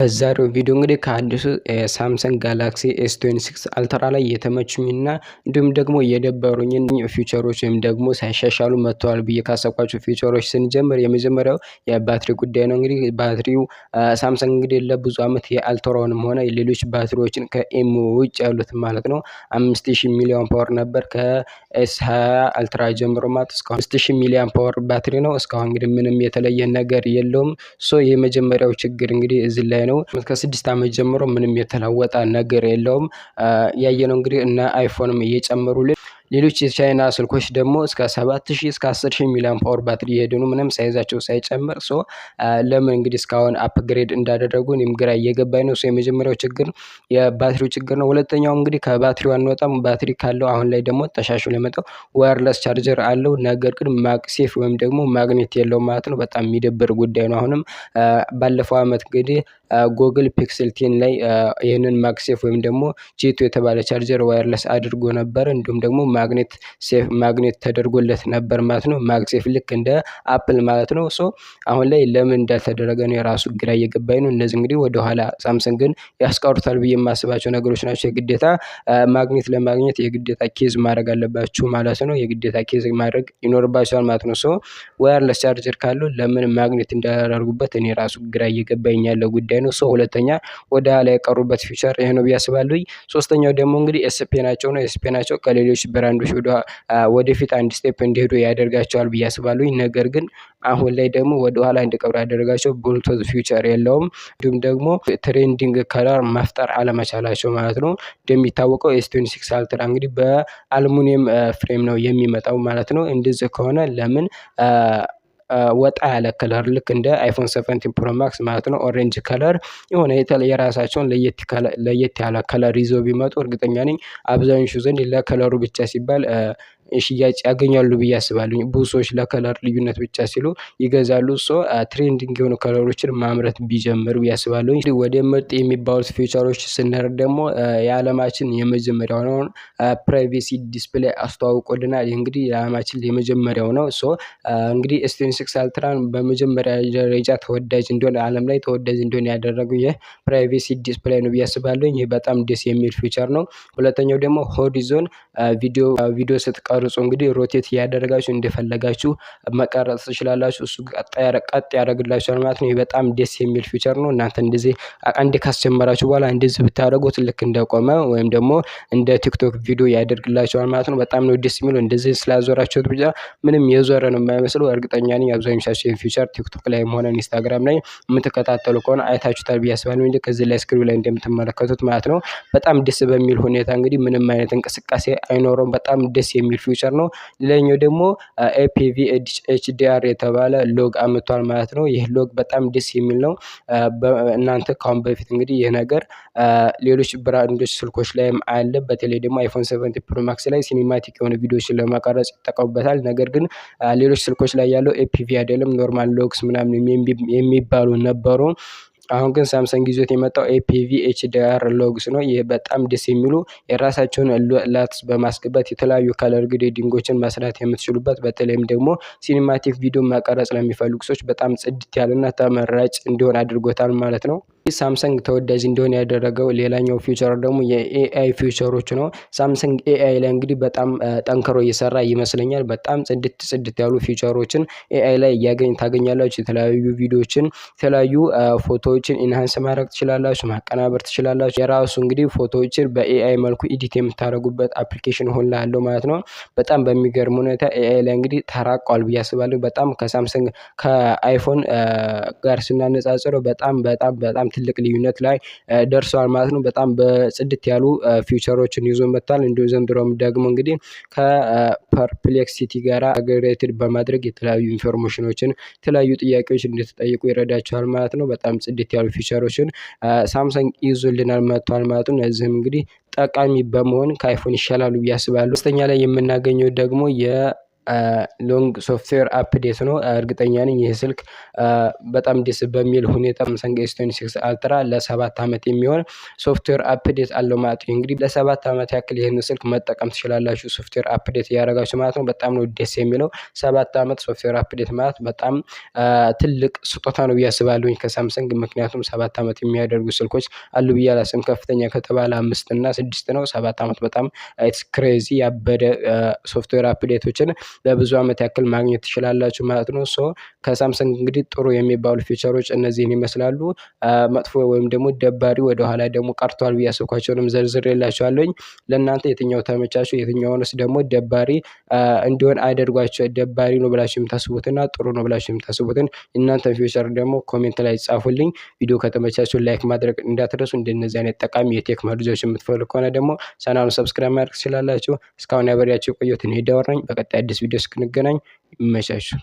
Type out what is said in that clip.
በዛሬው ቪዲዮ እንግዲህ ከአዲሱ ሳምሰንግ ጋላክሲ ኤስ26 አልትራ ላይ የተመቹኝና እንዲሁም ደግሞ የደበሩኝን ፊቸሮች ወይም ደግሞ ሳይሻሻሉ መጥተዋል ብዬ ካሰብኳቸው ፊቸሮች ስንጀምር የመጀመሪያው የባትሪ ጉዳይ ነው። እንግዲህ ባትሪው ሳምሰንግ እንግዲህ ለብዙ ዓመት የአልትራውንም ሆነ የሌሎች ባትሪዎችን ከኤም ውጭ ያሉት ማለት ነው 5000 ሚሊዮን ፓወር ነበር ከኤስ20 አልትራ ጀምሮ ማለት እስካሁን 5000 ሚሊዮን ፓወር ባትሪ ነው። እስካሁን እንግዲህ ምንም የተለየ ነገር የለውም። የመጀመሪያው ችግር እንግዲህ እዚህ ላይ ነው። ከ6 ዓመት ጀምሮ ምንም የተለወጠ ነገር የለውም። ያየነው እንግዲህ እና አይፎንም እየጨመሩልን ሌሎች የቻይና ስልኮች ደግሞ እስከ 7000 እስከ 10000 ሚሊዮን ፓወር ባትሪ እየሄዱ ነው ምንም ሳይዛቸው ሳይጨምር። ለምን እንግዲህ እስካሁን አፕግሬድ እንዳደረጉ እኔም ግራ እየገባኝ ነው። የመጀመሪያው ችግር የባትሪው ችግር ነው። ሁለተኛው እንግዲህ ከባትሪው አንወጣም። ባትሪ ካለው አሁን ላይ ደግሞ ተሻሽሎ የመጣው ዋየርለስ ቻርጀር አለው። ነገር ግን ማግሴፍ ወይም ደግሞ ማግኔት የለውም ማለት ነው። በጣም የሚደብር ጉዳይ ነው። አሁንም ባለፈው አመት እንግዲህ ጎግል ፒክሰል 10 ላይ ይህንን ማግሴፍ ወይም ደግሞ ጄቶ የተባለ ቻርጀር ዋየርለስ አድርጎ ነበር። እንዲሁም ደግሞ ማግኔት ተደርጎለት ነበር ማለት ነው። ማግሴፍ ልክ እንደ አፕል ማለት ነው። አሁን ላይ ለምን እንዳልተደረገ ነው የራሱ ግራ እየገባኝ ነው። እነዚህ እንግዲህ ወደኋላ ሳምሰንግን ያስቀሩታል ብዬ የማስባቸው ነገሮች ናቸው። የግዴታ ማግኔት ለማግኘት የግዴታ ኬዝ ማድረግ አለባችሁ ማለት ነው። የግዴታ ኬዝ ማድረግ ይኖርባቸዋል ማለት ነው። ዋየርለስ ቻርጀር ካለው ለምን ማግኔት እንዳያደርጉበት እኔ ራሱ ግራ እየገባኝ ያለው ጉዳይ ነው። ሁለተኛ ወደ ኋላ የቀሩበት ፊቸር ይሄ ነው ብዬ አስባለሁ። ሶስተኛው ደግሞ እንግዲህ ኤስፔናቸው ነው። ኤስፔናቸው ከሌሎች ብራንዶች ወደፊት አንድ ስቴፕ እንዲሄዱ ያደርጋቸዋል ብዬ አስባለሁ። ነገር ግን አሁን ላይ ደግሞ ወደ ኋላ እንዲቀሩ ያደረጋቸው ብሉቱዝ ፊቸር የለውም። እንዲሁም ደግሞ ትሬንዲንግ ከለር መፍጠር አለመቻላቸው ማለት ነው። እንደሚታወቀው ኤስ26 አልትራ እንግዲህ በአልሙኒየም ፍሬም ነው የሚመጣው ማለት ነው። እንደዚህ ከሆነ ለምን ወጣ ያለ ከለር ልክ እንደ አይፎን 17 ፕሮ ማክስ ማለት ነው ኦሬንጅ ከለር የሆነ የራሳቸውን ለየት ያለ ከለር ይዘው ቢመጡ እርግጠኛ ነኝ አብዛኞቹ ዘንድ ለከለሩ ብቻ ሲባል ሽያጭ ያገኛሉ ብዬ አስባለሁ። ብዙ ሰዎች ለከለር ልዩነት ብቻ ሲሉ ይገዛሉ። ትሬንዲንግ የሆኑ ከለሮችን ማምረት ቢጀምር ብዬ አስባለሁ። ወደ ምርጥ የሚባሉት ፊቸሮች ስንሄድ ደግሞ የዓለማችን የመጀመሪያው ነው ፕራይቬሲ ዲስፕሌይ አስተዋውቆልናል። እንግዲህ የዓለማችን የመጀመሪያው ነው። እንግዲህ ኤስ26 አልትራን በመጀመሪያ ደረጃ ተወዳጅ እንደሆነ ዓለም ላይ ተወዳጅ እንደሆነ ያደረገው ይህ ፕራይቬሲ ዲስፕሌይ ነው ብዬ አስባለሁ። ይህ በጣም ደስ የሚል ፊቸር ነው። ሁለተኛው ደግሞ ሆሪዞን ቪዲዮ ስትቀርጹ እንግዲህ ሮቴት እያደረጋችሁ እንደፈለጋችሁ መቀረጽ ትችላላችሁ። እሱ ቀጥ ያደርግላችኋል ማለት ነው። ይህ በጣም ደስ የሚል ፊቸር ነው። እናንተ እንደዚህ አንዴ ካስጀመራችሁ በኋላ እንደዚህ ብታደርጉት ልክ እንደቆመ ወይም ደግሞ እንደ ቲክቶክ ቪዲዮ ያደርግላችኋል ማለት ነው። በጣም ነው ደስ የሚለው። እንደዚህ ስላዞራችሁት ብቻ ምንም የዞረ ነው የማይመስለው። እርግጠኛ ነኝ አብዛኞቻችሁ ይህን ፊቸር ቲክቶክ ላይ ሆነ ኢንስታግራም ላይ የምትከታተሉ ከሆነ አይታችሁታል ብዬ አስባለሁ። እንጂ ከዚህ ላይ ስክሪን ላይ እንደምትመለከቱት ማለት ነው። በጣም ደስ በሚል ሁኔታ እንግዲህ ምንም አይነት እንቅስቃሴ አይኖረውም። በጣም ደስ የሚል ፊቸር ነው። ሌላኛው ደግሞ ኤፒቪ ኤችዲአር የተባለ ሎግ አምጥቷል ማለት ነው። ይህ ሎግ በጣም ደስ የሚል ነው። እናንተ ካሁን በፊት እንግዲህ ይህ ነገር ሌሎች ብራንዶች ስልኮች ላይም አለ። በተለይ ደግሞ አይፎን 17 ፕሮ ማክስ ላይ ሲኒማቲክ የሆነ ቪዲዮዎችን ለመቀረጽ ይጠቀሙበታል። ነገር ግን ሌሎች ስልኮች ላይ ያለው ኤፒቪ አይደለም ኖርማል ሎግስ ምናምን የሚባሉ ነበሩ። አሁን ግን ሳምሰንግ ይዞት የመጣው ኤፒቪ ኤችዲአር ሎግስ ነው። ይህ በጣም ደስ የሚሉ የራሳቸውን ላትስ በማስገባት የተለያዩ ከለር ግሬዲንጎችን መስራት የምትችሉበት በተለይም ደግሞ ሲኒማቲክ ቪዲዮ መቀረጽ ለሚፈልጉ ሰዎች በጣም ጽድት ያለና ተመራጭ እንዲሆን አድርጎታል ማለት ነው። ሳምሰንግ ተወዳጅ እንደሆነ ያደረገው ሌላኛው ፊቸር ደግሞ የኤአይ ፊቸሮች ነው። ሳምሰንግ ኤአይ ላይ እንግዲህ በጣም ጠንክሮ እየሰራ ይመስለኛል። በጣም ጽድት ያሉ ፊቸሮችን ኤአይ ላይ ታገኛላችሁ። የተለያዩ ቪዲዮዎችን የተለያዩ ፎቶዎችን ኢንሃንስ ማድረግ ትችላላችሁ፣ ማቀናበር ትችላላችሁ። የራሱ እንግዲህ ፎቶዎችን በኤአይ መልኩ ኤዲት የምታደርጉበት አፕሊኬሽን ሁላ አለው ማለት ነው። በጣም በሚገርም ሁኔታ ኤአይ ላይ እንግዲህ ተራቋል ብዬ አስባለሁ። በጣም ከሳምሰንግ ከአይፎን ጋር ስናነጻጽረው በጣም ትልቅ ልዩነት ላይ ደርሰዋል ማለት ነው። በጣም በጽድት ያሉ ፊቸሮችን ይዞ መጥቷል። እንዲሁ ዘንድሮም ደግሞ እንግዲህ ከፐርፕሌክሲቲ ጋር አግሬትድ በማድረግ የተለያዩ ኢንፎርሜሽኖችን የተለያዩ ጥያቄዎች እንድትጠይቁ ይረዳቸዋል ማለት ነው። በጣም ጽድት ያሉ ፊቸሮችን ሳምሰንግ ይዞልናል መጥቷል ማለት ነው። እነዚህም እንግዲህ ጠቃሚ በመሆን ከአይፎን ይሻላሉ ብዬ አስባለሁ። ሶስተኛ ላይ የምናገኘው ደግሞ ሎንግ ሶፍትዌር አፕዴት ነው። እርግጠኛ ነኝ ይህ ስልክ በጣም ደስ በሚል ሁኔታ ሳምሰንግ ኤስ26 አልትራ ለ7 ዓመት የሚሆን ሶፍትዌር አፕዴት አለው ማለት ነው። እንግዲህ ለ7 ዓመት ያክል ይህንን ስልክ መጠቀም ትችላላችሁ ሶፍትዌር አፕዴት እያደረጋችሁ ማለት ነው። በጣም ነው ደስ የሚለው 7 ዓመት ሶፍትዌር አፕዴት ማለት በጣም ትልቅ ስጦታ ነው ብዬ አስባለሁኝ ከሳምሰንግ። ምክንያቱም 7 ዓመት የሚያደርጉ ስልኮች አሉ ብዬ አላስብም። ከፍተኛ ከተባለ 5 እና 6 ነው። 7 ዓመት በጣም ኢትስ ክሬዚ ያበደ ሶፍትዌር አፕዴቶችን ለብዙ ዓመት ያክል ማግኘት ትችላላችሁ ማለት ነው። ሶ ከሳምሰንግ እንግዲህ ጥሩ የሚባሉ ፊቸሮች እነዚህን ይመስላሉ። መጥፎ ወይም ደግሞ ደባሪ ወደኋላ ደግሞ ቀርቷል ብዬ ያሰብኳቸውንም ዘርዝሬላችኋለሁኝ። ለእናንተ የትኛው ተመቻችሁ? የትኛውንስ ደግሞ ደባሪ እንዲሆን አድርጓቸው? ደባሪ ነው ብላችሁ የምታስቡትና ጥሩ ነው ብላችሁ የምታስቡትን እናንተን ፊቸር ደግሞ ኮሜንት ላይ ጻፉልኝ። ቪዲዮ ከተመቻችሁ ላይክ ማድረግ እንዳትረሱ። እንደነዚህ አይነት ጠቃሚ የቴክ መረጃዎች የምትፈልጉ ከሆነ ደግሞ ቻናሉን ሰብስክራይብ ማድረግ ትችላላችሁ። እስካሁን ያበሪያችሁ የቆየሁት እኔ ዳወር ነኝ። በቀጣይ አዲስ ቪዲዮ እስክንገናኝ ይመቻችሁ።